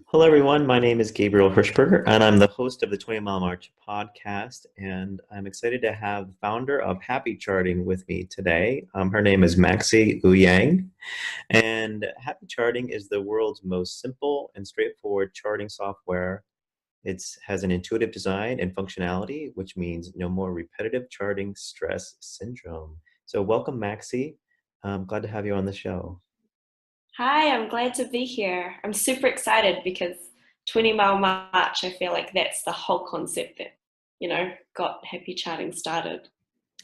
Hello, everyone. My name is Gabriel Hirschberger, and I'm the host of the 20 Mile March podcast. And I'm excited to have the founder of Happy Charting with me today. Her name is Maxie Ouyang, and Happy Charting is the world's most simple and straightforward charting software. It has an intuitive design and functionality, which means no more repetitive charting stress syndrome. So, welcome, Maxie. I'm glad to have you on the show. Hi, I'm glad to be here. I'm super excited because 20 Mile March, I feel like that's the whole concept that, got happy charting started.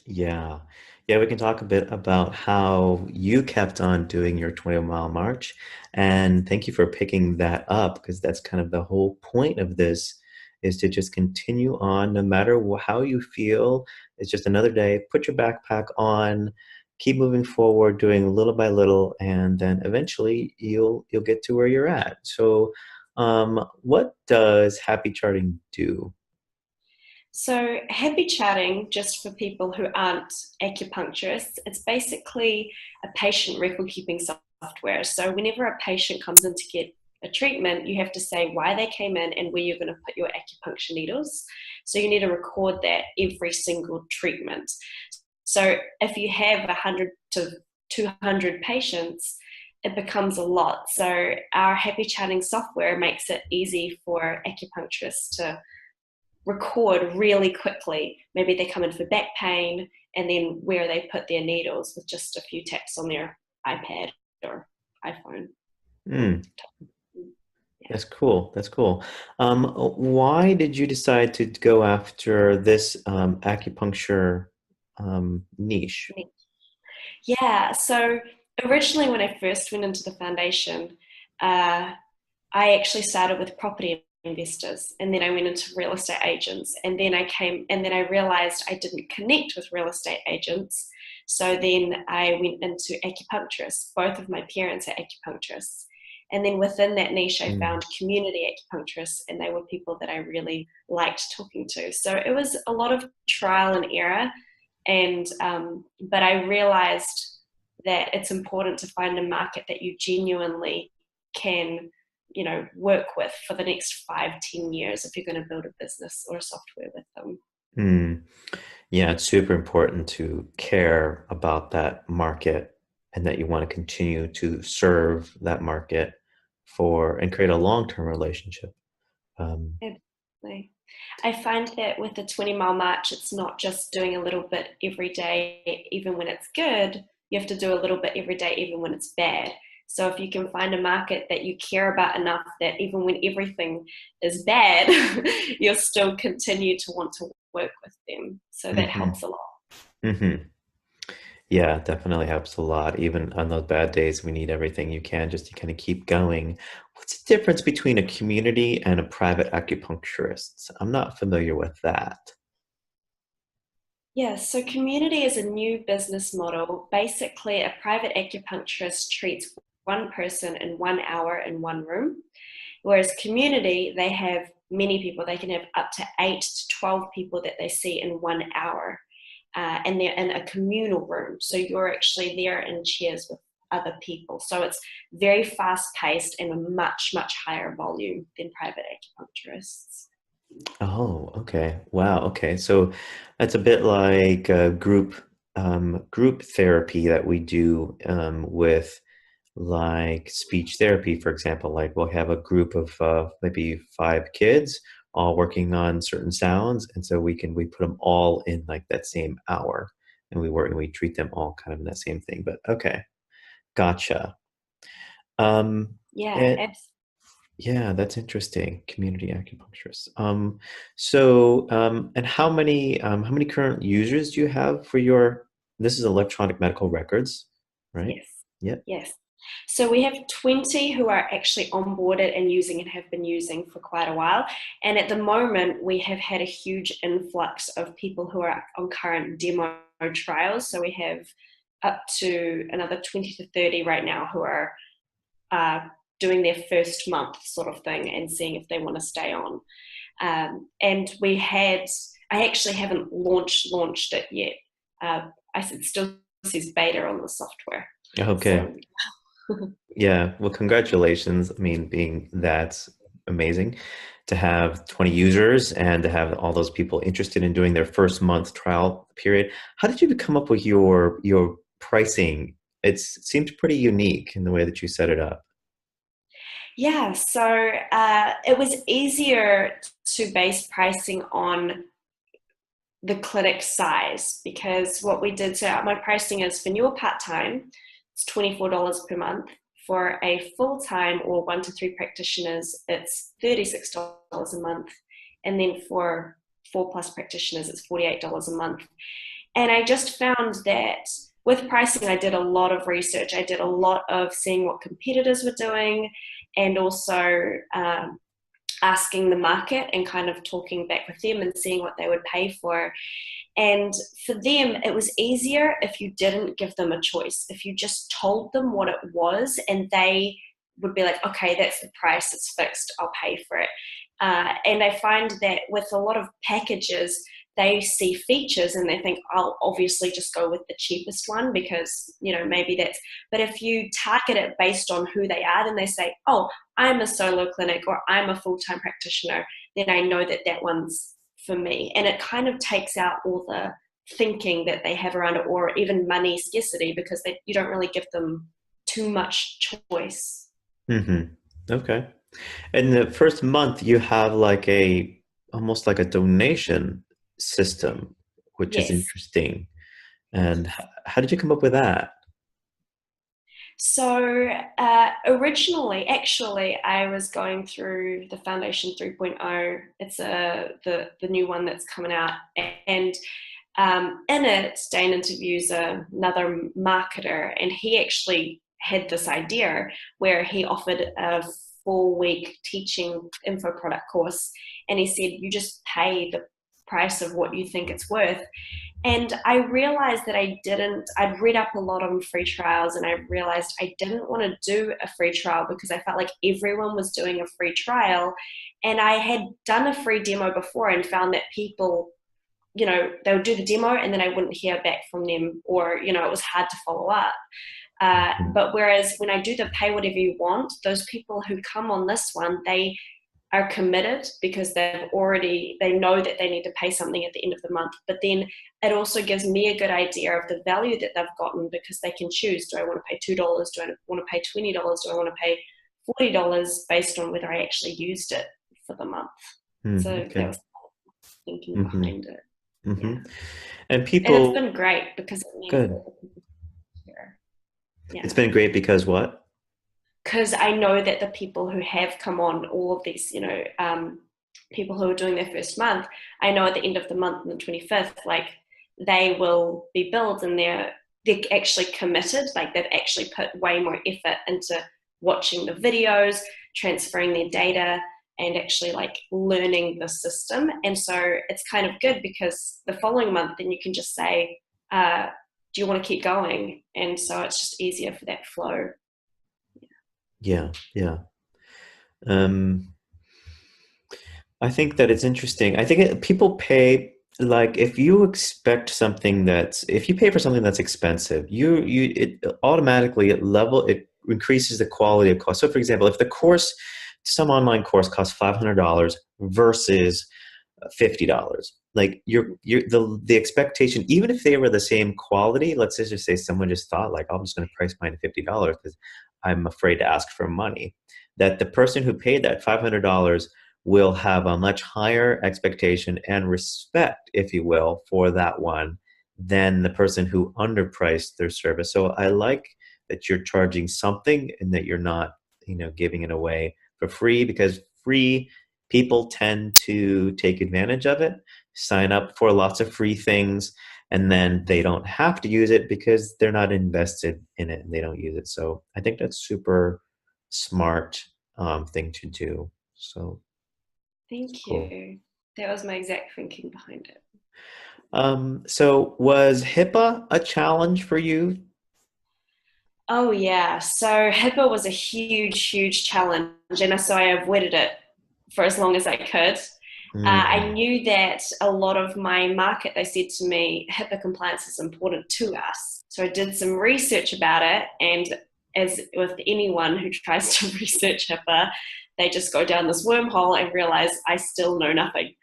Yeah. Yeah, we can talk a bit about how you kept on doing your 20-mile march. And thank you for picking that up because that's kind of the whole point of this is to just continue on no matter how you feel. It's just another day. Put your backpack on, keep moving forward, doing little by little, and then eventually you'll get to where you're at. So, what does happy charting do? So, happy charting, just for people who aren't acupuncturists, it's basically a patient record keeping software. So, whenever a patient comes in to get a treatment, you have to say why they came in and where you're going to put your acupuncture needles. So, you need to record that every single treatment. So if you have 100 to 200 patients, it becomes a lot. So our happy charting software makes it easy for acupuncturists to record really quickly. Maybe they come in for back pain and then where they put their needles with just a few taps on their iPad or iPhone. Or, Hmm. yeah. That's cool. That's cool. Why did you decide to go after this acupuncture niche? Yeah, so originally when I first went into the foundation, uh, I actually started with property investors and then I went into real estate agents and then I realized I didn't connect with real estate agents. So then I went into acupuncturists. Both of my parents are acupuncturists. And then within that niche, I Mm, found community acupuncturists, and they were people that I really liked talking to. So it was a lot of trial and error. And but I realized that it's important to find a market that you genuinely can work with for the next 5-10 years if you're going to build a business or a software with them. mm. Yeah, it's super important to care about that market and that you want to continue to serve that market for and create a long-term relationship. Um, Absolutely. I find that with the 20 mile march, it's not just doing a little bit every day, even when it's good. You have to do a little bit every day, even when it's bad. So if you can find a market that you care about enough that even when everything is bad, you'll still continue to want to work with them. So that mhm, helps a lot. mhm. Yeah, definitely helps a lot. Even on those bad days, we need everything you can just to kind of keep going. What's the difference between a community and a private acupuncturist? I'm not familiar with that. Yeah, so community is a new business model. Basically, a private acupuncturist treats one person in 1 hour in one room, whereas community, they have many people. They can have up to 8 to 12 people that they see in 1 hour, and they're in a communal room. So you're actually there in chairs with other people. So it's very fast paced and a much, much higher volume than private acupuncturists. Oh, okay. Wow. Okay. So that's a bit like group therapy that we do with like speech therapy, for example. Like we'll have a group of maybe 5 kids all working on certain sounds, and so we put them all in like that same hour, and we work and we treat them all kind of in that same thing. But okay, gotcha. Um, Yeah, and yeah, that's interesting. Community acupuncturist. And how many current users do you have for your, this is electronic medical records, right? yes, Yeah. yes. So we have 20 who are actually onboarded and using and have been using for quite a while. And at the moment, we have had a huge influx of people who are on current demo trials. So we have up to another 20 to 30 right now who are uh, doing their first month sort of thing and seeing if they want to stay on. And I actually haven't launched it yet. It still says beta on the software. Okay. So Yeah. Well, congratulations. I mean, being that amazing to have 20 users and to have all those people interested in doing their first month trial period. How did you come up with your pricing? It seems pretty unique in the way that you set it up. Yeah, so it was easier to base pricing on the clinic size, because what we did, so my pricing is for new or part-time, it's $24 per month. For a full-time or 1 to 3 practitioners, it's $36 a month. And then for 4+ practitioners, it's $48 a month. And I just found that with pricing, I did a lot of research. I did a lot of seeing what competitors were doing, and also asking the market and kind of talking back with them and seeing what they would pay for. And for them, it was easier if you didn't give them a choice. If you just told them what it was, and they would be like, okay, that's the price, it's fixed, I'll pay for it. And I find that with a lot of packages, they see features and they think, I'll obviously just go with the cheapest one because, maybe that's, but if you target it based on who they are, then they say, oh, I'm a solo clinic or I'm a full-time practitioner, then I know that that one's for me. And it kind of takes out all the thinking that they have around it, or even money scarcity, because you don't really give them too much choice. Mm-hmm. Okay. In the first month, you have almost like a donation system, which is Yes. interesting. And how did you come up with that? So originally, actually, I was going through the Foundation 3.0. It's the new one that's coming out, and in it, Dane interviews another marketer, and he actually had this idea where he offered a 4-week teaching info product course, and he said, you just pay the price of what you think it's worth. And I realized that I'd read up a lot on free trials, and I realized I didn't want to do a free trial because I felt like everyone was doing a free trial. And I had done a free demo before and found that people, they would do the demo and then I wouldn't hear back from them, or, it was hard to follow up. But whereas when I do the pay whatever you want, those people who come on this one, they are committed because they know that they need to pay something at the end of the month. But then it also gives me a good idea of the value that they've gotten, because they can choose, do I want to pay $2? Do I want to pay $20? Do I want to pay $40, based on whether I actually used it for the month? So that Okay. was thinking Mm-hmm. behind it. Mm-hmm. Yeah. And And it's people, been great because it means good. that the people here. It's Yeah. been great because what? Because I know that the people who have come on, all of these, people who are doing their first month, I know at the end of the month, on the 25th, like they will be billed, and they're actually committed. Like they've actually put way more effort into watching the videos, transferring their data, and actually like learning the system. And so it's kind of good because the following month, then you can just say, do you want to keep going? And so it's just easier for that flow. Yeah, yeah. Um, I think that it's interesting. I think people pay if you expect something if you pay for something that's expensive, it automatically it increases the quality of cost. So, for example, if some online course costs $500 versus $50, like the expectation, even if they were the same quality, let's just say someone just thought like, I'm just going to price mine at $50 because I'm afraid to ask for money, that the person who paid that $500 will have a much higher expectation and respect, if you will, for that one than the person who underpriced their service. So I like that you're charging something and that you're not, giving it away for free, because free people tend to take advantage of it, sign up for lots of free things, and then they don't have to use it because they're not invested in it and they don't use it. So I think that's super smart thing to do. So it's Thank cool. you. That was my exact thinking behind it. So was HIPAA a challenge for you? Oh, yeah. So HIPAA was a huge, huge challenge. And so I avoided it for as long as I could. I Mm, knew that a lot of my market, they said to me, HIPAA compliance is important to us. So I did some research about it, and as with anyone who tries to research HIPAA, they just go down this wormhole and realize I still know nothing.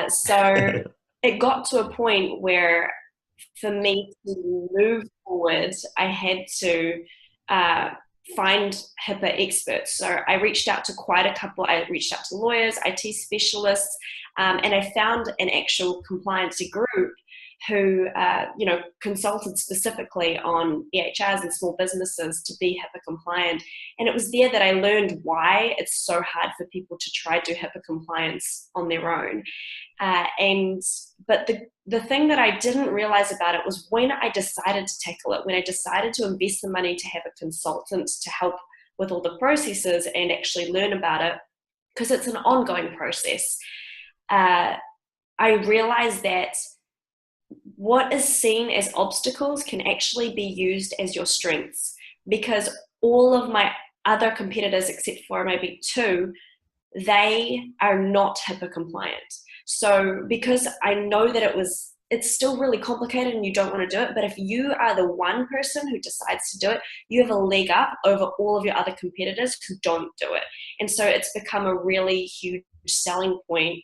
So it got to a point where for me to move forward, I had to find HIPAA experts. So I reached out to quite a couple. I reached out to lawyers, IT specialists, and I found an actual compliance group who, consulted specifically on EHRs and small businesses to be HIPAA compliant. And it was there that I learned why it's so hard for people to try to do HIPAA compliance on their own. But the thing that I didn't realize about it was when I decided to tackle it, when I decided to invest the money to have a consultant to help with all the processes and actually learn about it, because it's an ongoing process, I realized that what is seen as obstacles can actually be used as your strengths, because all of my other competitors, except for maybe two, they are not HIPAA compliant. So because I know that it's still really complicated and you don't want to do it, but if you are the one person who decides to do it, you have a leg up over all of your other competitors who don't do it. And so it's become a really huge selling point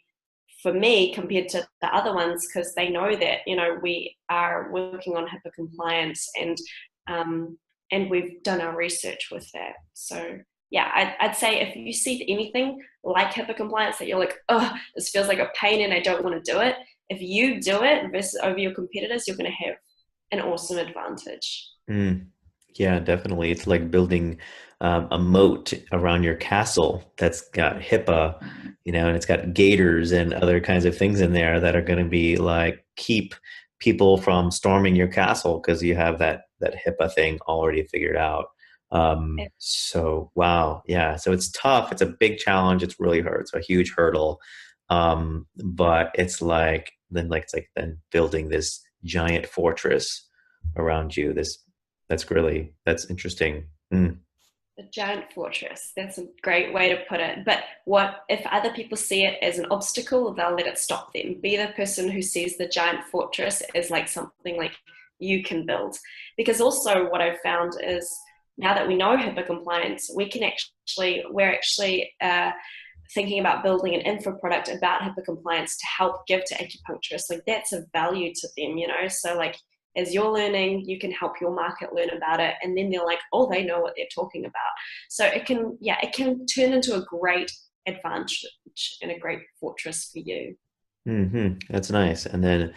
for me compared to the other ones, because they know that, we are working on HIPAA compliance and we've done our research with that. So yeah, I'd say if you see anything like HIPAA compliance that you're like, oh, this feels like a pain and I don't want to do it, if you do it versus over your competitors, you're going to have an awesome advantage. Yeah, definitely. It's like building a moat around your castle that's got HIPAA, and it's got gators and other kinds of things in there that are going to be like keep people from storming your castle because you have that HIPAA thing already figured out. So wow, yeah. So it's tough. It's a big challenge. It's really hard. It's a huge hurdle. But it's like then building this giant fortress around you. That's interesting. Mm. A giant fortress. That's a great way to put it. But what if other people see it as an obstacle, they'll let it stop them. Be the person who sees the giant fortress as like something like you can build. Because also what I've found is now that we know HIPAA compliance, we're actually thinking about building an info product about HIPAA compliance to help give to acupuncturists. Like that's a value to them, So like as you're learning, you can help your market learn about it. And then they're like, oh, they know what they're talking about. So it can turn into a great advantage and a great fortress for you. That's nice. And then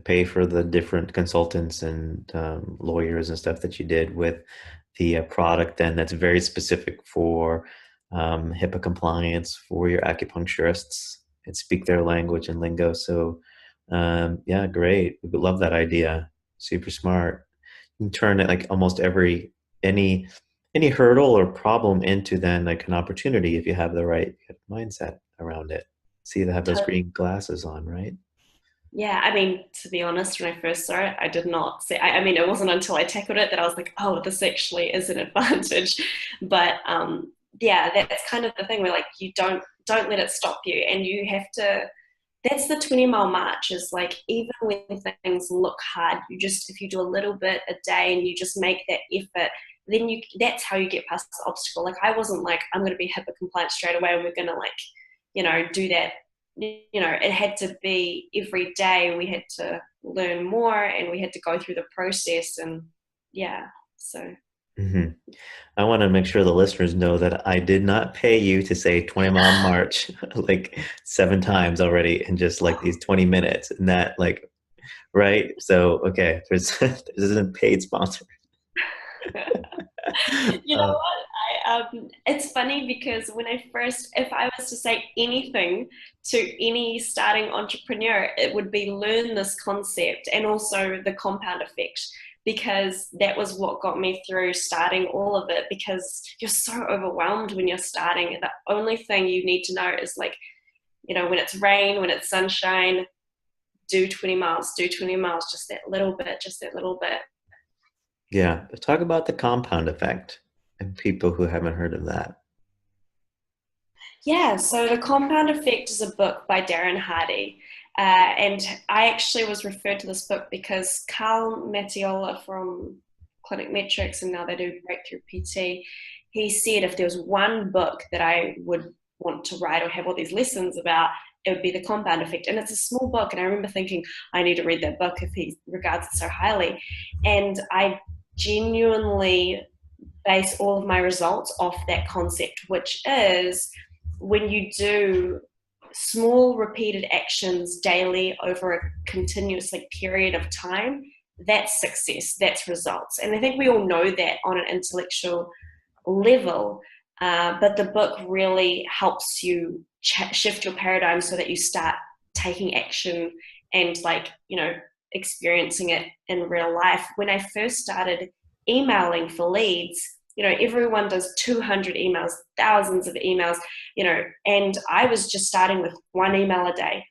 pay for the different consultants and lawyers and stuff that you did with the product then that's very specific for HIPAA compliance for your acupuncturists and speak their language and lingo. So yeah, great. We love that idea. Super smart. You can turn it like almost any hurdle or problem into then like an opportunity if you have the right mindset around it. See, they have those green glasses on, right? Yeah, I mean, to be honest, when I first saw it, I did not see. I mean, it wasn't until I tackled it that I was like, "Oh, this actually is an advantage." But yeah, that's kind of the thing where like you don't let it stop you, and you have to. That's the 20-mile march. Is like even when things look hard, if you do a little bit a day and you just make that effort, then that's how you get past the obstacle. Like I wasn't like I'm going to be HIPAA compliant straight away, and we're going to like do that. It had to be every day. We had to learn more and we had to go through the process. And yeah, so. hmm I want to make sure the listeners know that I did not pay you to say 20-mile march like 7 times already in just like these 20 minutes and that like, right? So, okay, this isn't a paid sponsor. You know what? It's funny because if I was to say anything to any starting entrepreneur, it would be learn this concept and also the compound effect, because that was what got me through starting all of it. Because you're so overwhelmed when you're starting. The only thing you need to know is like, when it's rain, when it's sunshine, do 20 miles, just that little bit. Yeah, talk about the compound effect and people who haven't heard of that. Yeah, so The Compound Effect is a book by Darren Hardy. And I actually was referred to this book because Carl Mattiola from Clinic Metrics, and now they do Breakthrough PT. He said if there was one book that I would want to write or have all these lessons about, it would be The Compound Effect. And it's a small book, and I remember thinking, I need to read that book if he regards it so highly. And I genuinely base all of my results off that concept, which is when you do small repeated actions daily over a continuous period of time, that's success, that's results. And I think we all know that on an intellectual level, but the book really helps you shift your paradigm so that you start taking action and experiencing it in real life. When I first started emailing for leads, everyone does 200 emails, thousands of emails, and I was just starting with one email a day.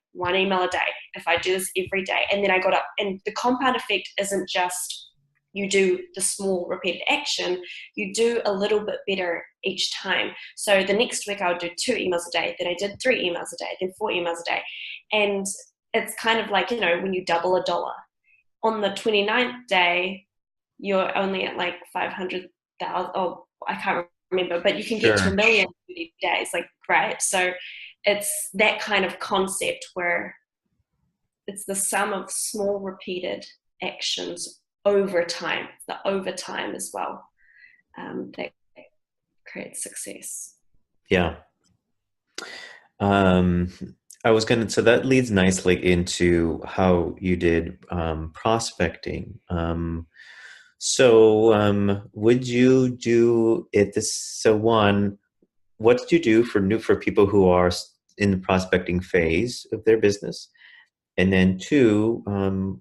If I do this every day, and then I got up, and the compound effect isn't just you do the small repeated action, you do a little bit better each time. So the next week I would do 2 emails a day, then I did 3 emails a day, then 4 emails a day. And it's kind of like, when you double a dollar. On the 29th day, you're only at 500,000, I can't remember, but you can get to Sure. 1 million in 30 days, right? So it's that kind of concept where it's the sum of small repeated actions over time, the overtime as well, that creates success. Yeah. Um, so that leads nicely into how you did prospecting. Would you do it what did you do for people who are in the prospecting phase of their business? And then 2,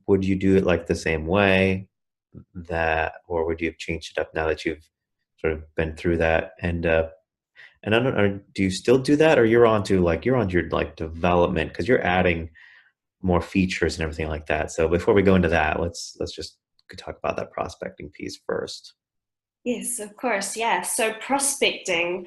would you do it the same way or would you have changed it up now that you've sort of been through that? And I don't know, do you still do that, or you're on your development because you're adding more features and everything like that? So before we go into that, let's just talk about that prospecting piece first. Yes, of course. Yeah. So prospecting,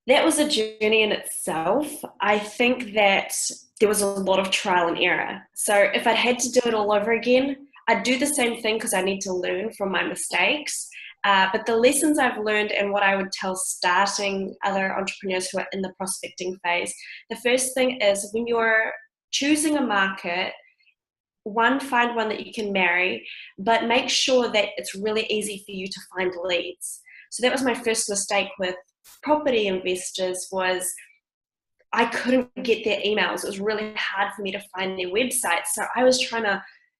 that was a journey in itself. I think that there was a lot of trial and error. So if I'd had to do it all over again, I'd do the same thing because I need to learn from my mistakes. But the lessons I've learned and what I would tell starting other entrepreneurs who are in the prospecting phase, the first thing is when you're choosing a market, find one that you can marry, but make sure that it's really easy for you to find leads. So that was my first mistake with property investors, was I couldn't get their emails. It was really hard for me to find their websites. So I was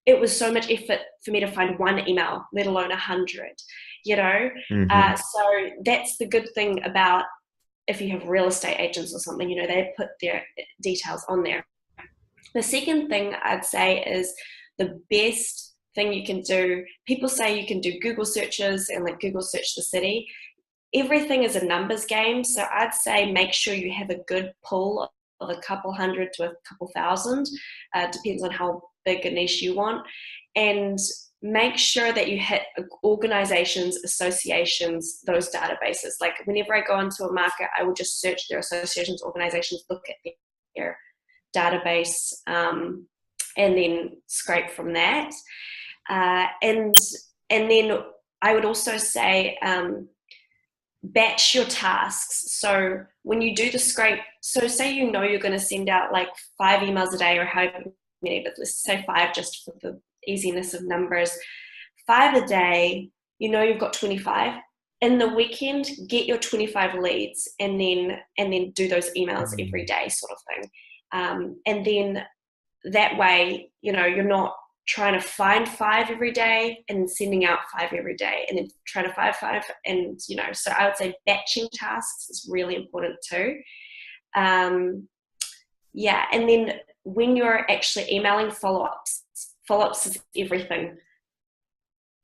it was so much effort for me to find one email, let alone 100, Mm-hmm. So that's the good thing about if you have real estate agents or something, they put their details on there. The second thing I'd say is the best thing you can do. People say you can do Google searches and Google search the city. Everything is a numbers game. So I'd say make sure you have a good pool of a couple hundred to a couple thousand. Depends on how big a niche you want. And make sure that you hit organizations, associations, those databases. Whenever I go into a market, I would just search their associations, organizations, look at their database, and then scrape from that. And then I would also say batch your tasks. So when you do the scrape, so say you're going to send out 5 emails a day or however many, but let's say 5 just for the easiness of numbers. 5 a day, you've got 25. In the weekend, get your 25 leads and then do those emails every day, sort of thing. And then that way, you're not trying to find 5 every day and sending out 5 every day and then trying to find 5. And, so I would say batching tasks is really important too. Yeah. And then when you're actually emailing follow-ups is everything.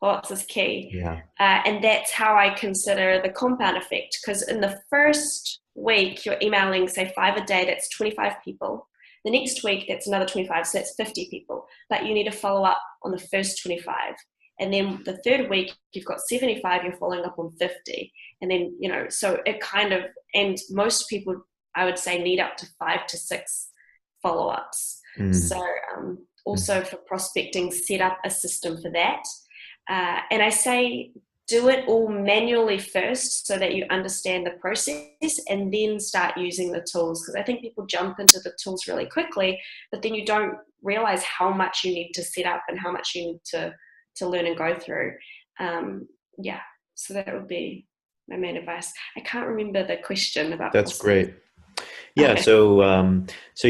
Follow-ups is key. Yeah. And that's how I consider the compound effect, because in the first week you're emailing, say 5 a day, that's 25 people. The next week that's another 25, so that's 50 people, but you need to follow up on the first 25. And then the third week you've got 75, you're following up on 50. And then, so it kind of, and most people I would say need up to 5 to 6 follow-ups. So also for prospecting, set up a system for that. And I say do it all manually first so that you understand the process and then start using the tools. Because I think people jump into the tools really quickly, but then you don't realize how much you need to set up and how much you need to learn and go through. Yeah, so that would be my main advice. I can't remember the question about That's courses. great. Yeah, Okay. so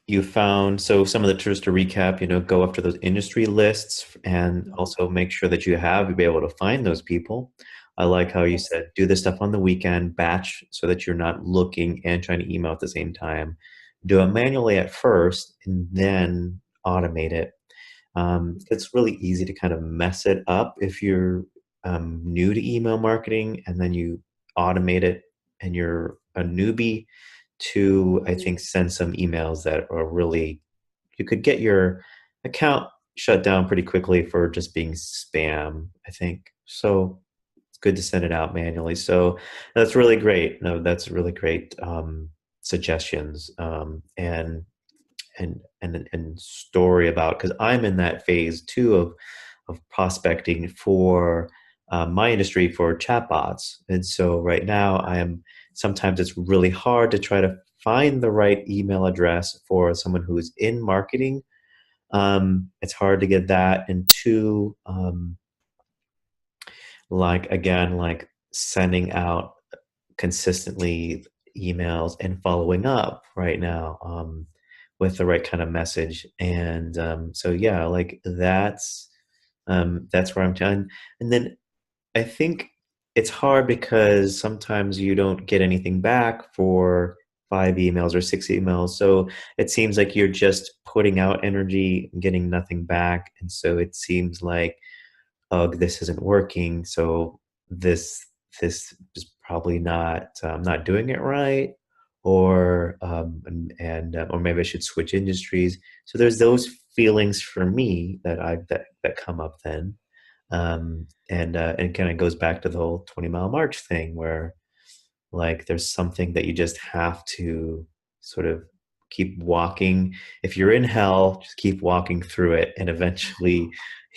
you found, so some of the tools to recap, go after those industry lists and also make sure that you'll be able to find those people. I like how you Yes. said do this stuff on the weekend, batch so that you're not looking and trying to email at the same time. Do it manually at first and then automate it. It's really easy to kind of mess it up if you're new to email marketing and then you automate it and you're a newbie to, I think, send some emails that are really, you could get your account shut down pretty quickly for just being spam, I think. So it's good to send it out manually. So that's really great. No, that's really great suggestions and story about, because I'm in that phase too of prospecting for my industry for chatbots. And so right now sometimes it's really hard to try to find the right email address for someone who is in marketing. It's hard to get that. And two, like again, like sending out consistently emails and following up right now with the right kind of message. And so yeah, like that's where I'm done. And then I think it's hard because sometimes you don't get anything back for 5 emails or 6 emails. So it seems like you're just putting out energy and getting nothing back. And so it seems like, oh, this isn't working. So this this is probably not doing it right, or or maybe I should switch industries. So there's those feelings for me that come up then, and kind of goes back to the whole 20 mile march thing where like there's something that you just have to sort of keep walking. If you're in hell, just keep walking through it, and eventually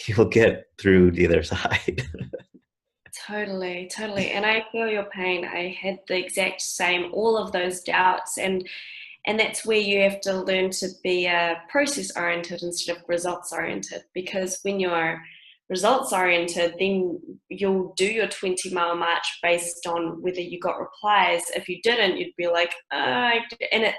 you'll get through the other side. Totally, totally. And I feel your pain. I had the exact same, all of those doubts. And that's where you have to learn to be process oriented instead of results oriented. Because when you're results oriented, then you'll do your 20-mile march based on whether you got replies. If you didn't, you'd be like, and it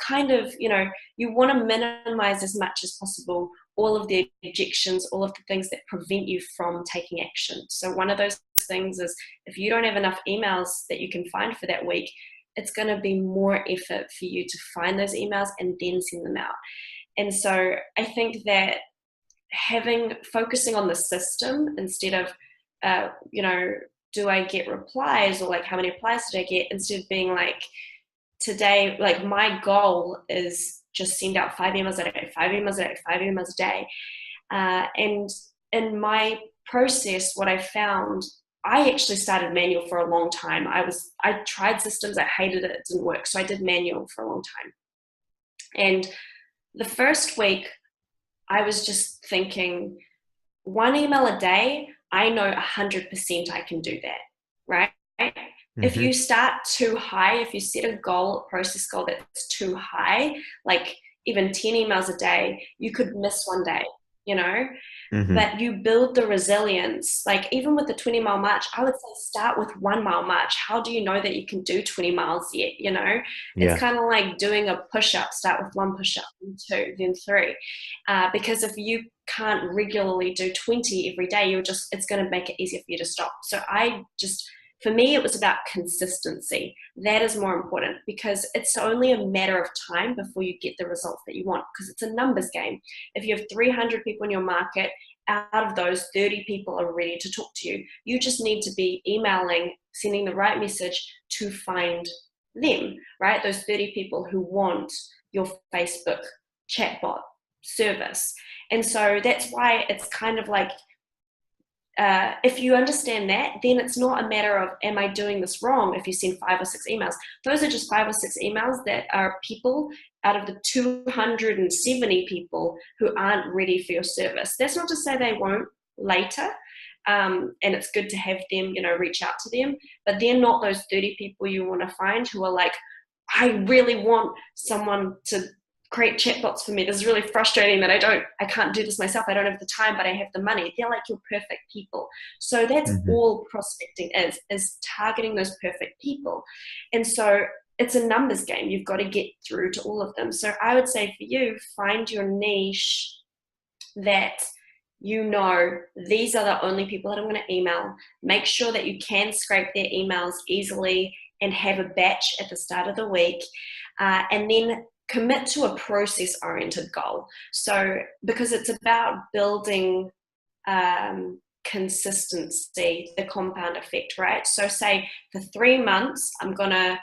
kind of, you want to minimize as much as possible all of the objections, all of the things that prevent you from taking action. So one of those things is if you don't have enough emails that you can find for that week, it's going to be more effort for you to find those emails and then send them out. And so I think that focusing on the system instead of, do I get replies, or like how many replies did I get, instead of being like, today, like my goal is just send out 5 emails a day, 5 emails a day, 5 emails a day. And in my process, what I found, I actually started manual for a long time. I tried systems, I hated it, it didn't work. So I did manual for a long time. And the first week, I was just thinking, 1 email a day, I know 100% I can do that, right? If Hmm. you start too high, if you set a process goal that's too high, like even 10 emails a day, you could miss one day, you know? Hmm. But you build the resilience. Like even with the 20-mile march, I would say start with 1 mile march. How do you know that you can do 20 miles yet? It's Yeah. kind of like doing a push-up. Start with one push-up, then two, then three. Because if you can't regularly do 20 every day, it's going to make it easier for you to stop. So for me, it was about consistency. That is more important because it's only a matter of time before you get the results that you want, because it's a numbers game. If you have 300 people in your market, out of those, 30 people are ready to talk to you. You just need to be emailing, sending the right message to find them, right? Those 30 people who want your Facebook chatbot service. And so that's why it's kind of like, if you understand that, then it's not a matter of, am I doing this wrong if you send 5 or 6 emails? Those are just 5 or 6 emails that are people out of the 270 people who aren't ready for your service. That's not to say they won't later, and it's good to have them, reach out to them, but they're not those 30 people you want to find who are like, I really want someone to create chatbots for me. This is really frustrating that I can't do this myself. I don't have the time, but I have the money. They're like your perfect people. So that's all prospecting is targeting those perfect people. And so it's a numbers game. You've got to get through to all of them. So I would say for you, find your niche that these are the only people that I'm going to email. Make sure that you can scrape their emails easily and have a batch at the start of the week. And then commit to a process-oriented goal. So because it's about building consistency, the compound effect, right? So say for 3 months, I'm going to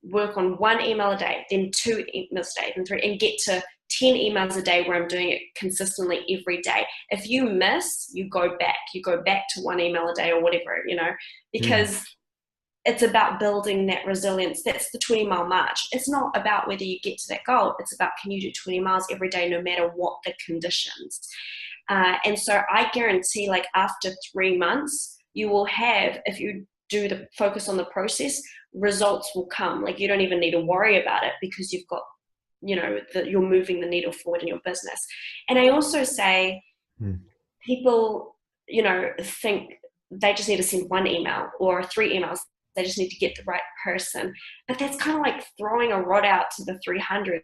work on 1 email a day, then 2 emails a day, then 3, and get to 10 emails a day where I'm doing it consistently every day. If you miss, you go back to 1 email a day or whatever, because it's about building that resilience. That's the 20-mile march. It's not about whether you get to that goal. It's about, can you do 20 miles every day no matter what the conditions? And so I guarantee, like, after 3 months, you will have, if you do the focus on the process, results will come. Like, you don't even need to worry about it because you've got, you're moving the needle forward in your business. And I also say people, think they just need to send 1 email or 3 emails. They just need to get the right person. But that's kind of like throwing a rod out to the 300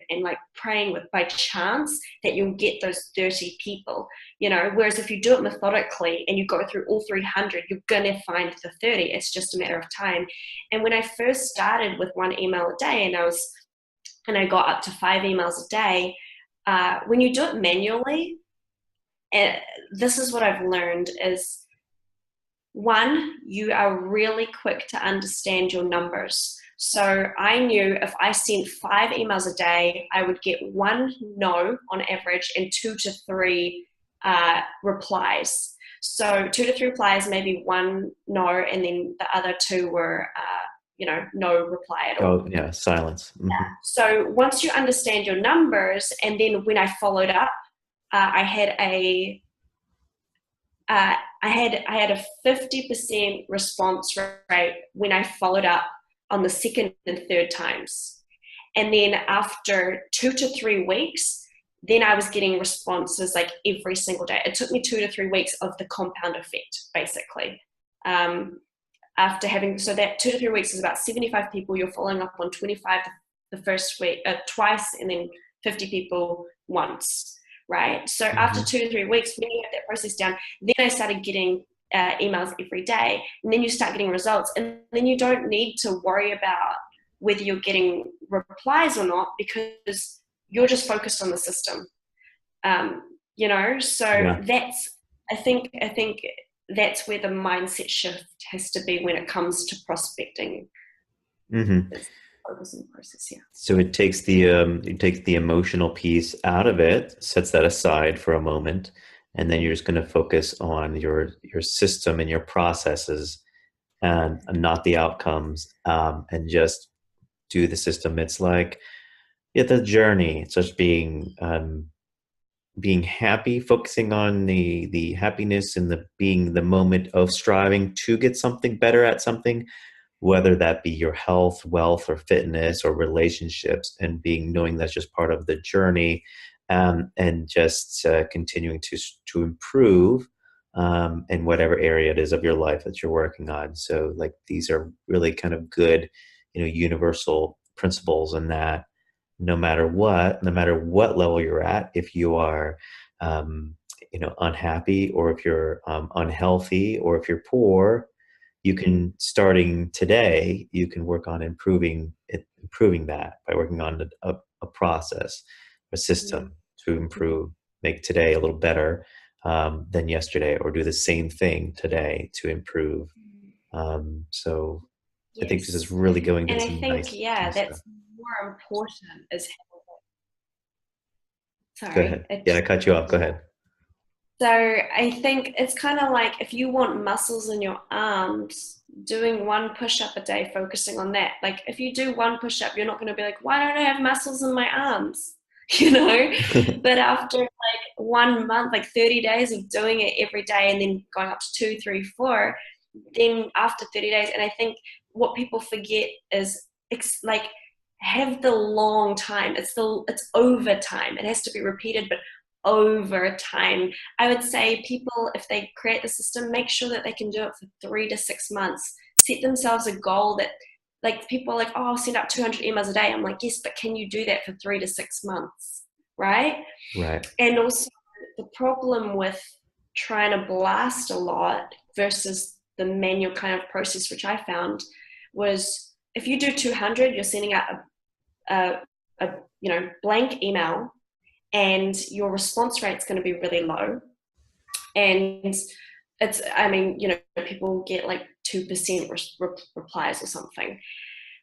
and like praying by chance that you'll get those 30 people, whereas if you do it methodically and you go through all 300, you're going to find the 30. It's just a matter of time. And when I first started with 1 email a day and I got up to 5 emails a day, when you do it manually, this is what I've learned is, 1, you are really quick to understand your numbers. So I knew if I sent 5 emails a day, I would get 1 no on average and 2 to 3 replies. So 2 to 3 replies, maybe 1 no, and then the other 2 were, no reply at all. Oh, yeah, silence. Yeah. So once you understand your numbers, and then when I followed up, I had a 50% response rate when I followed up on the 2nd and 3rd times. And then after 2 to 3 weeks, then I was getting responses like every single day. It took me 2 to 3 weeks of the compound effect, basically. After having, so that 2 to 3 weeks is about 75 people. You're following up on 25 the first week, twice, and then 50 people once. Right. So after 2 to 3 weeks, when you get that process down, then I started getting emails every day, and then you start getting results, and then you don't need to worry about whether you're getting replies or not because you're just focused on the system. So that's, I think that's where the mindset shift has to be when it comes to prospecting. Focus on the process, yeah. So it takes the emotional piece out of it, sets that aside for a moment, and then you're just going to focus on your system and your processes, and not the outcomes, and just do the system. It's like the journey. It's just being happy, focusing on the happiness and being the moment of striving to get something better at something, whether that be your health, wealth, or fitness, or relationships, and knowing that's just part of the journey, and just continuing to improve in whatever area it is of your life that you're working on. So, like, these are really kind of good, universal principles, in that no matter what level you're at, if you are unhappy, or if you're unhealthy, or if you're poor, you can, starting today, you can work on improving that by working on a process, a system to improve, make today a little better than yesterday, or do the same thing today to improve. So Yes. I think this is really going and to I some think nice that's more important is Go ahead. I cut you off. Go ahead. So I think it's kind of like, if you want muscles in your arms, doing 1 push-up a day, focusing on that. Like, if you do 1 push-up, you're not going to be like, why don't I have muscles in my arms? you know. But after like 1 month, like 30 days of doing it every day and then going up to 2, 3, 4, then after 30 days, and I think what people forget is like have the long time. It's over time. It has to be repeated, but over time. I would say people, if they create the system, make sure that they can do it for 3 to 6 months. Set themselves a goal that, like, people are like, oh, I'll send out 200 emails a day. I'm like, yes, but can you do that for 3 to 6 months, right? Right. And also the problem with trying to blast a lot versus the manual kind of process, which I found was if you do 200, you're sending out a blank email, and your response rate is going to be really low. And it's, I mean, people get like 2% replies or something.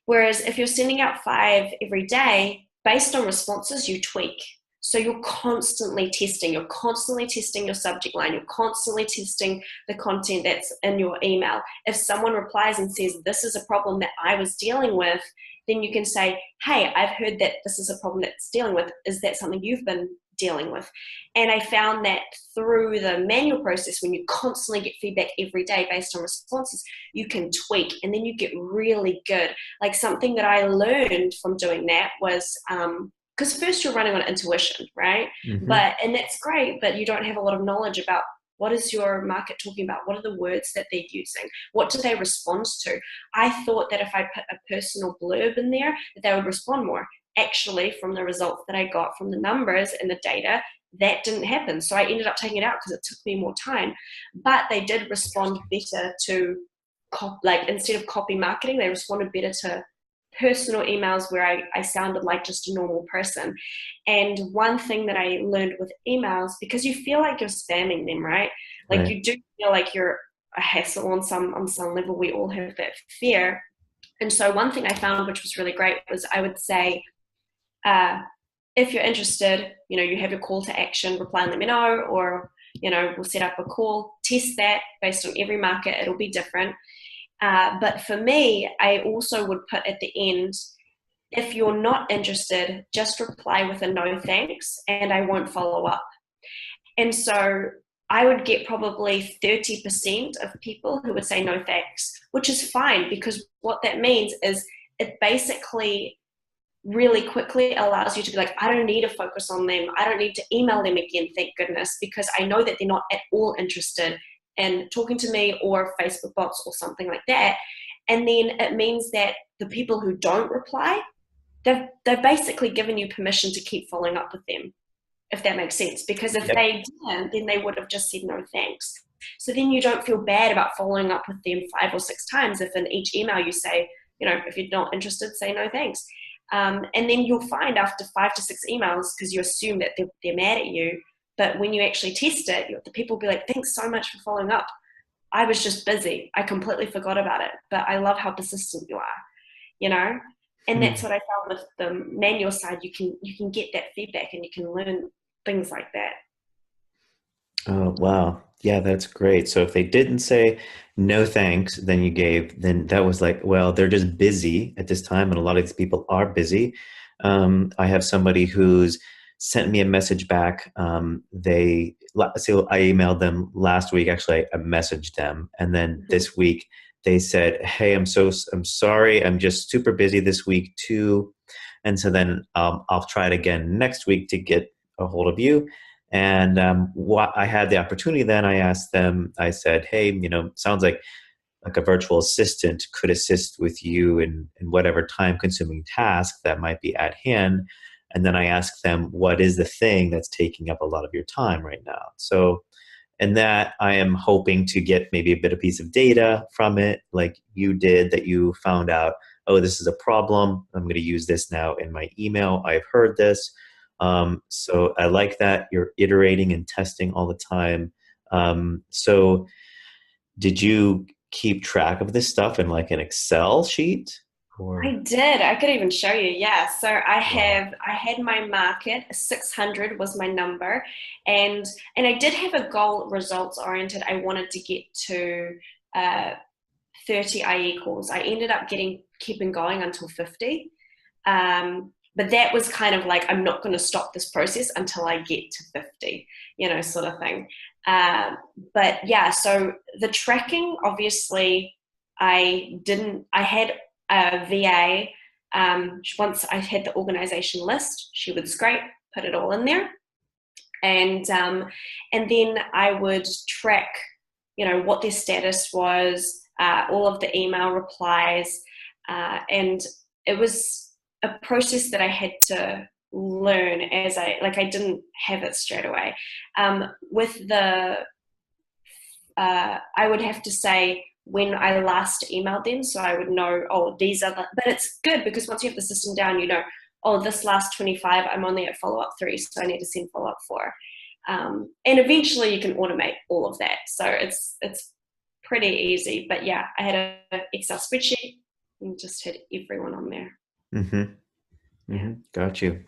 Whereas if you're sending out 5 every day, based on responses, you tweak. So you're constantly testing. You're constantly testing your subject line. You're constantly testing the content that's in your email. If someone replies and says, this is a problem that I was dealing with, then you can say, hey, I've heard that this is a problem that's dealing with. Is that something you've been dealing with? And I found that through the manual process, when you constantly get feedback every day based on responses, you can tweak and then you get really good. Like something that I learned from doing that was, because first you're running on intuition, right? Mm-hmm. And that's great, but you don't have a lot of knowledge about what is your market talking about? What are the words that they're using? What do they respond to? I thought that if I put a personal blurb in there, that they would respond more. Actually, from the results that I got from the numbers and the data, that didn't happen. So I ended up taking it out because it took me more time. But they did respond better to, like, instead of copy marketing, they responded better to personal emails where I sounded like just a normal person. And one thing that I learned with emails, because you feel like you're spamming them, right? Like Right. you do feel like you're a hassle on some level. We all have that fear. And so one thing I found, which was really great, was I would say, if you're interested, you have your call to action, reply and let me know, or, we'll set up a call, test that based on every market. It'll be different. But for me, I also would put at the end, if you're not interested, just reply with a no thanks and I won't follow up. And so I would get probably 30% of people who would say no thanks, which is fine, because what that means is it basically really quickly allows you to be like, I don't need to focus on them. I don't need to email them again, thank goodness, because I know that they're not at all interested in talking to me or Facebook bots or something like that. And then it means that the people who don't reply, they've basically given you permission to keep following up with them, if that makes sense. Because if Yep. they didn't, then they would have just said no thanks. So then you don't feel bad about following up with them 5 or 6 times if in each email you say, if you're not interested, say no thanks. And then you'll find after 5 to 6 emails, because you assume that they're mad at you, but when you actually test it, the people will be like, thanks so much for following up. I was just busy. I completely forgot about it, but I love how persistent you are, you know? And that's Hmm. what I found with the manual side. You can get that feedback and you can learn things like that. Oh, wow. Yeah, that's great. So if they didn't say no thanks, then that was like, well, they're just busy at this time, and a lot of these people are busy. I have somebody who's sent me a message back. So I emailed them last week. Actually, I messaged them, and then Mm-hmm. this week they said, "Hey, I'm sorry. I'm just super busy this week too." And so then I'll try it again next week to get a hold of you. And what I had the opportunity, then I asked them, I said, hey, sounds like a virtual assistant could assist with you in whatever time consuming task that might be at hand. And then I asked them, what is the thing that's taking up a lot of your time right now? So, and that I am hoping to get maybe a bit of piece of data from it, like you did, that you found out, oh, this is a problem. I'm going to use this now in my email. I've heard this. So I like that you're iterating and testing all the time. So did you keep track of this stuff in like an Excel sheet I or? did. I could even show you. Yeah. So Wow. I had my market, 600 was my number, and I did have a goal, results oriented. I wanted to get to uh 30 IE calls. I ended up keeping going until 50. but that was kind of like, I'm not going to stop this process until I get to 50, sort of thing. But yeah, so the tracking, obviously, I had a VA. Once I had the organization list, she would scrape, put it all in there. And then I would track, what their status was, all of the email replies, and it was a process that I had to learn as I didn't have it straight away. With the, I would have to say when I last emailed them, so I would know, oh, these are but it's good because once you have the system down, oh, this last 25, I'm only at follow-up 3, so I need to send follow-up 4. And eventually you can automate all of that. So it's pretty easy. But yeah, I had an Excel spreadsheet and just had everyone on there. Mm-hmm. Mm-hmm. Yeah. Got you.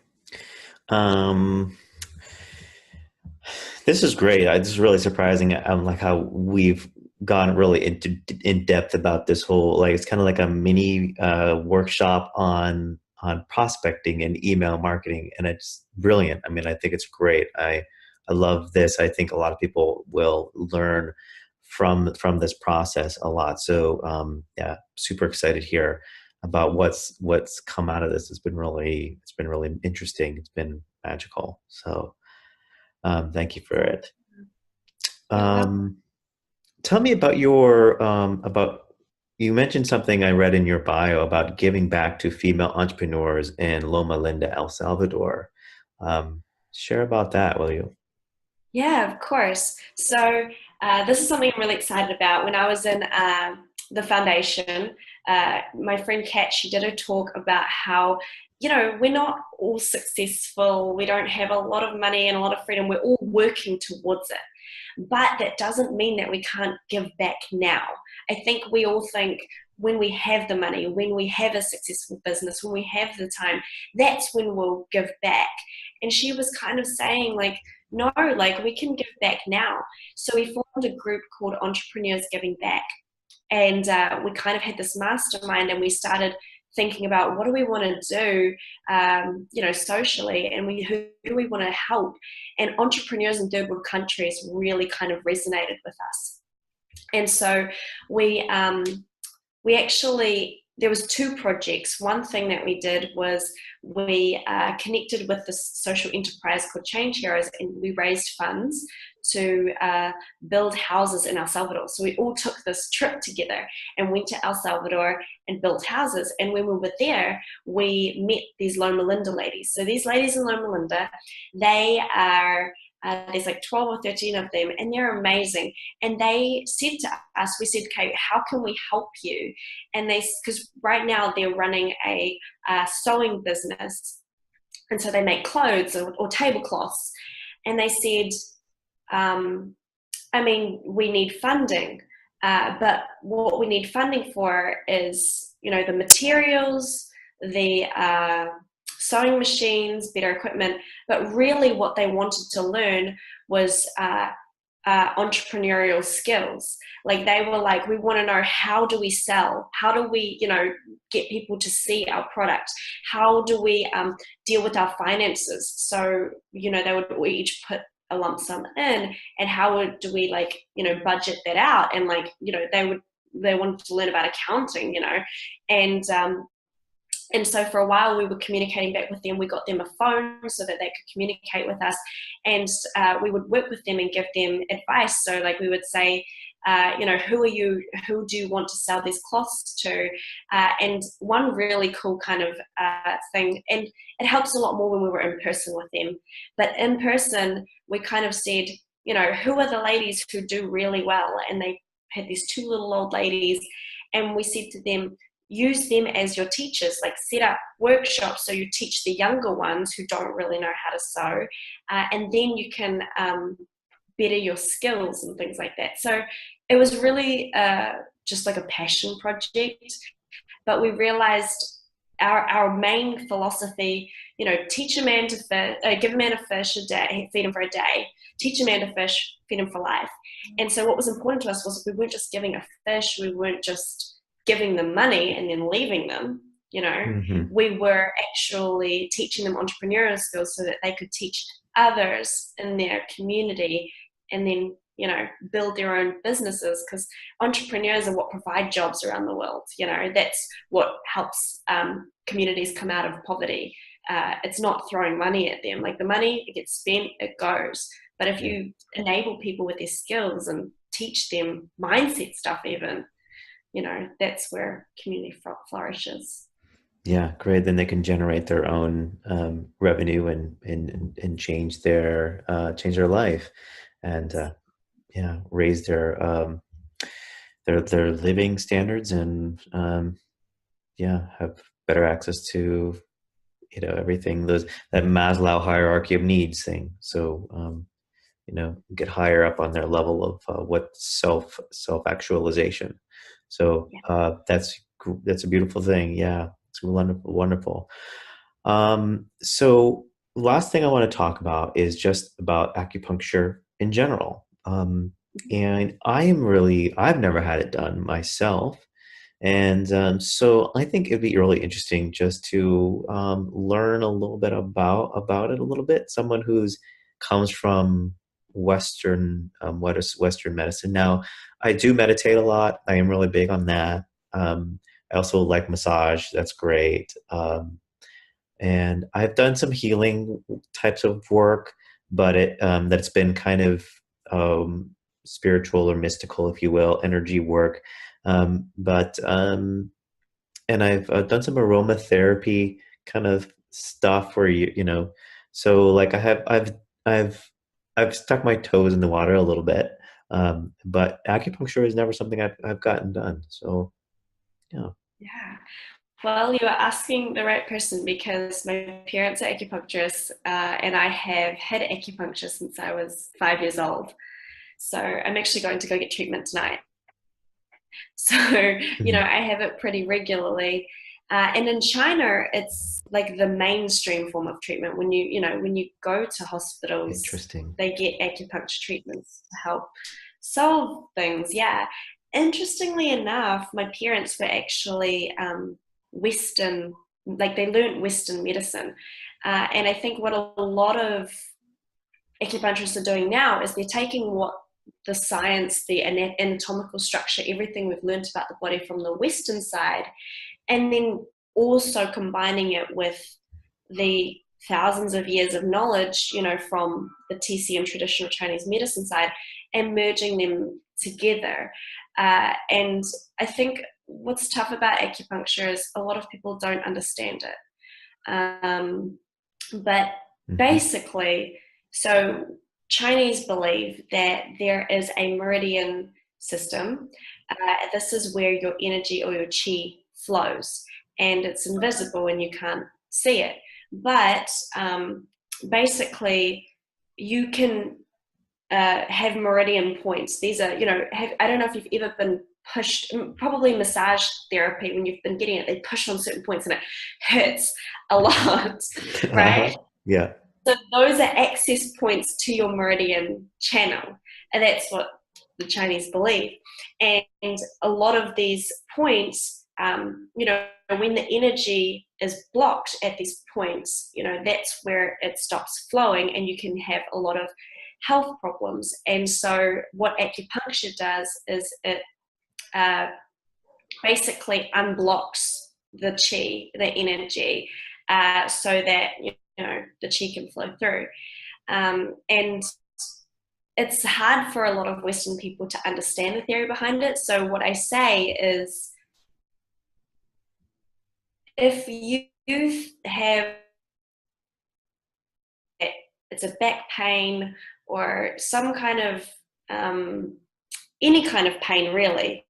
This is great. This is really surprising. Like how we've gone really in depth about this whole, like, it's kind of like a mini workshop on prospecting and email marketing, and it's brilliant. I mean, I think it's great. I love this. I think a lot of people will learn from this process a lot. So yeah, super excited here about what's come out of this. It's been really interesting. It's been magical. So thank you for it. Tell me about you mentioned something I read in your bio about giving back to female entrepreneurs in Loma Linda, El Salvador. Share about that, will you? Yeah, of course. So this is something I'm really excited about. When I was in the foundation, my friend Kat, she did a talk about how, we're not all successful. We don't have a lot of money and a lot of freedom. We're all working towards it. But that doesn't mean that we can't give back now. I think we all think when we have the money, when we have a successful business, when we have the time, that's when we'll give back. And she was kind of saying, like, no, like, we can give back now. So we formed a group called Entrepreneurs Giving Back. And we kind of had this mastermind, and we started thinking about what do we want to do, socially, and who do we want to help. And entrepreneurs in third world countries really kind of resonated with us. And so we actually, there was 2 projects. One thing that we did was we connected with this social enterprise called Change Heroes, and we raised funds to build houses in El Salvador. So we all took this trip together and went to El Salvador and built houses. And when we were there, we met these Loma Linda ladies. So these ladies in Loma Linda, they are there's like 12 or 13 of them, and they're amazing. And they said to us, we said, okay, how can we help you? And because right now they're running a sewing business, and so they make clothes or tablecloths. And they said, we need funding, but what we need funding for is, the materials, the sewing machines, better equipment, but really what they wanted to learn was entrepreneurial skills. Like, they were like, we want to know, how do we sell? How do we, get people to see our product? How do we deal with our finances? So, they would each put a lump sum in, and how do we budget that out? And they wanted to learn about accounting, and so for a while we were communicating back with them. We got them a phone so that they could communicate with us, and we would work with them and give them advice. So we would say, who are you? Who do you want to sell these cloths to? And one really cool kind of thing, and it helps a lot more when we were in person with them. But in person, we kind of said, who are the ladies who do really well? And they had these 2 little old ladies, and we said to them, use them as your teachers, set up workshops so you teach the younger ones who don't really know how to sew, and then you can better your skills and things like that. So it was really just like a passion project, but we realized our main philosophy, teach a man to fish, give a man a fish a day, feed him for a day, teach a man to fish, feed him for life. And so what was important to us was we weren't just giving a fish, we weren't just giving them money and then leaving them. You know, Hmm. we were actually teaching them entrepreneurial skills so that they could teach others in their community, and then, you know, build their own businesses, because entrepreneurs are what provide jobs around the world. You know, that's what helps communities come out of poverty. It's not throwing money at them. Like, the money, it gets spent, it goes. But if Yeah. you enable people with their skills and teach them mindset stuff, even, you know, that's where community flourishes. Yeah, great. Then they can generate their own revenue and change their life, and yeah, raise their living standards, and yeah, have better access to, everything, those, that Maslow hierarchy of needs thing. So get higher up on their level of what self actualization. So Yeah. that's a beautiful thing. Yeah, it's wonderful, wonderful. So last thing I want to talk about is just about acupuncture in general. And I've never had it done myself. And so I think it'd be really interesting just to learn a little bit about it a little bit. Someone who's comes from Western medicine. Now, I do meditate a lot. I am really big on that. I also like massage. That's great. And I've done some healing types of work, but that's been kind of um, spiritual or mystical, if you will, energy work. But and I've done some aromatherapy kind of stuff where so like I've I've stuck my toes in the water a little bit, but acupuncture is never something I've gotten done. So yeah. Yeah. Well, you are asking the right person, because my parents are acupuncturists, and I have had acupuncture since I was 5 years old. So I'm actually going to go get treatment tonight. So, you know, Mhm. I have it pretty regularly. And in China, it's like the mainstream form of treatment. When you go to hospitals, Interesting. they get acupuncture treatments to help solve things. Yeah. Interestingly enough, my parents were actually Western, like they learned Western medicine. And I think what a lot of acupuncturists are doing now is they're taking what the science, the anatomical structure, everything we've learned about the body from the Western side, and then also combining it with the thousands of years of knowledge, you know, from the TCM traditional Chinese medicine side, and merging them together. And I think what's tough about acupuncture is a lot of people don't understand it. But Hmm. basically, so Chinese believe that there is a meridian system. This is where your energy or your qi flows, and it's invisible and you can't see it. But basically, you can have meridian points. These are, you know, I don't know if you've ever been pushed, probably massage therapy, when you've been getting it, they push on certain points and it hurts a lot, Uh-huh. right? Yeah. So those are access points to your meridian channel. And that's what the Chinese believe. And a lot of these points, you know, when the energy is blocked at these points, you know, that's where it stops flowing and you can have a lot of health problems. And so what acupuncture does is it uh, basically unblocks the chi, the energy, so that, you know, the chi can flow through. And it's hard for a lot of Western people to understand the theory behind it. So what I say is, if you have, it's a back pain or some kind of any kind of pain really,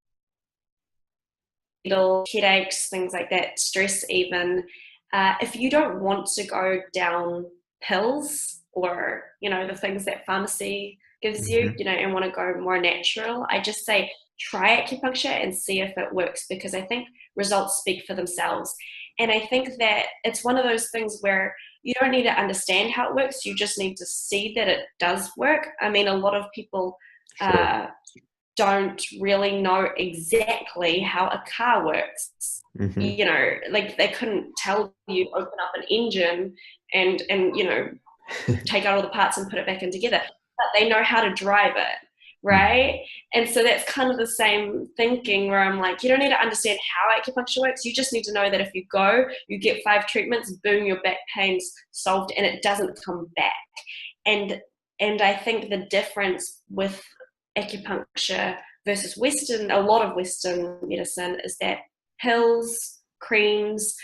headaches, things like that, stress even. If you don't want to go down pills or, you know, the things that pharmacy gives you, Hmm. you know, and want to go more natural, I just say try acupuncture and see if it works, because I think results speak for themselves. And I think that it's one of those things where you don't need to understand how it works, you just need to see that it does work. I mean, a lot of people Sure. don't really know exactly how a car works. Hmm. You know, like they couldn't tell you open up an engine and you know, take out all the parts and put it back in together, but they know how to drive it, right? And so that's kind of the same thinking where I'm like, you don't need to understand how acupuncture works. You just need to know that if you go, you get 5 treatments, boom, your back pain's solved and it doesn't come back. And and I think the difference with acupuncture versus Western, a lot of Western medicine, is that pills, creams,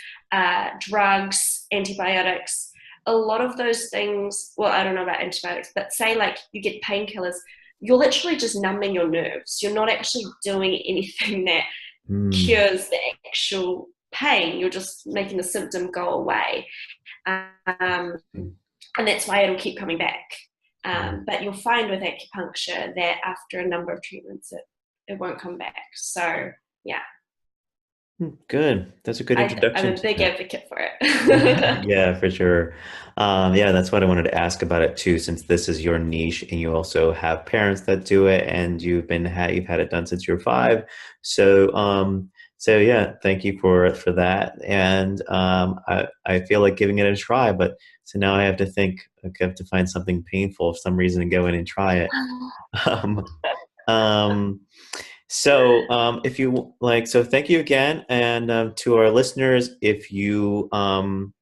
drugs, antibiotics, a lot of those things, well, I don't know about antibiotics, but say like you get painkillers, you're literally just numbing your nerves. You're not actually doing anything that Mm. cures the actual pain. You're just making the symptom go away. Um, and that's why it'll keep coming back. But you'll find with acupuncture that after a number of treatments, it won't come back. So, yeah, Good. That's a good I'm introduction a to big that. advocate for it. Yeah, for sure. Yeah, that's what I wanted to ask about it too, since this is your niche and you also have parents that do it and you've had it done since you're 5. So yeah, thank you for that. And I feel like giving it a try, but so now I have to think, okay, I have to find something painful for some reason and go in and try it. Um, um, if you like, so thank you again, and to our listeners, if you know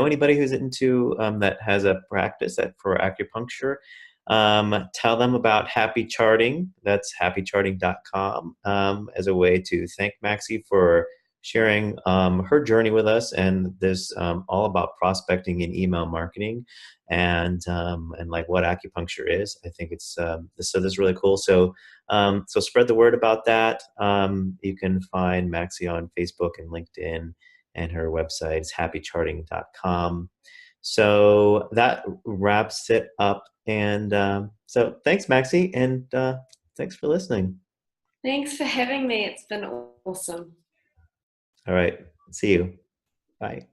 anybody who's into that has a practice that for acupuncture, tell them about Happy Charting. That's happycharting.com as a way to thank Maxie for sharing her journey with us and this all about prospecting and email marketing and like what acupuncture is. I think it's so this is really cool. So spread the word about that. You can find Maxie on Facebook and LinkedIn, and her website is happycharting.com. So that wraps it up. And so thanks, Maxie, and thanks for listening. Thanks for having me. It's been awesome. All right. See you. Bye.